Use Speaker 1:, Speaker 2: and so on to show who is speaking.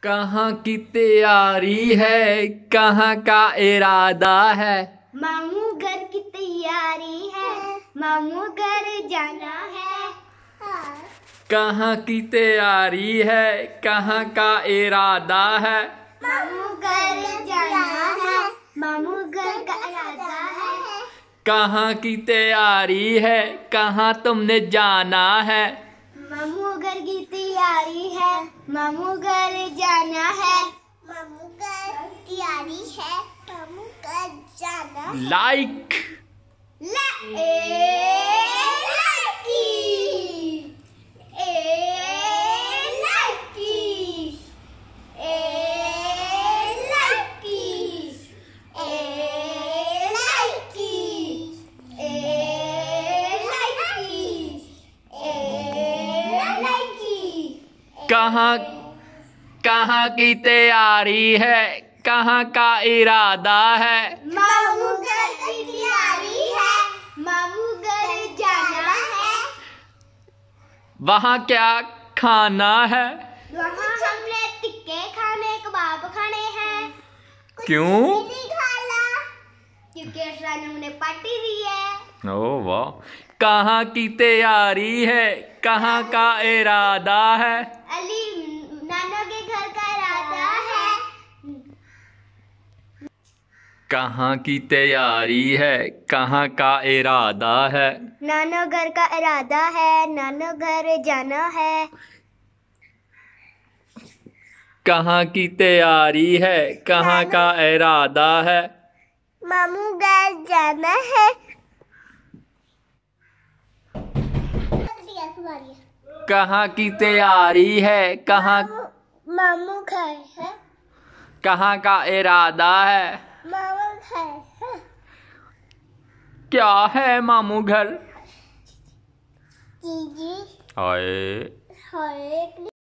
Speaker 1: कहाँ की तैयारी है, कहाँ का इरादा है।
Speaker 2: मामू घर की तैयारी है, मामू घर जाना है।
Speaker 1: कहाँ की तैयारी है, कहाँ का इरादा है।
Speaker 2: मामू घर जाना है, मामू घर का इरादा है।
Speaker 1: कहाँ की तैयारी है, कहाँ तुमने जाना है।
Speaker 2: मामू घर की तैयारी है, मामू घर जाना है। मामू घर तैयारी है, मामू घर जाना है।
Speaker 1: लाइक कहाँ कहाँ की तैयारी है, कहाँ का इरादा है।
Speaker 2: मामू घर की तैयारी है, मामू घर जाना है।
Speaker 1: वहाँ क्या खाना है।
Speaker 2: वहाँ हमने टिक्के खाने, कबाब खाने हैं।
Speaker 1: क्यों?
Speaker 2: नहीं खाना, क्योंकि अशरा ने उन्हें पार्टी दी है।
Speaker 1: ओह वाह। कहाँ की तैयारी है, कहाँ का इरादा है।
Speaker 2: अली नाना के घर का इरादा है।
Speaker 1: कहाँ की तैयारी है, कहाँ का इरादा है।
Speaker 2: नानो घर का इरादा है, नानो घर जाना है।
Speaker 1: कहाँ की तैयारी है, कहाँ का इरादा है।
Speaker 2: मामू घर जाना है।
Speaker 1: कहाँ की तैयारी है, कहाँ
Speaker 2: मामू घर है,
Speaker 1: कहाँ का इरादा है।
Speaker 2: मामू घर है।
Speaker 1: क्या है मामू घर।
Speaker 2: जीजी
Speaker 1: हाय
Speaker 2: हाय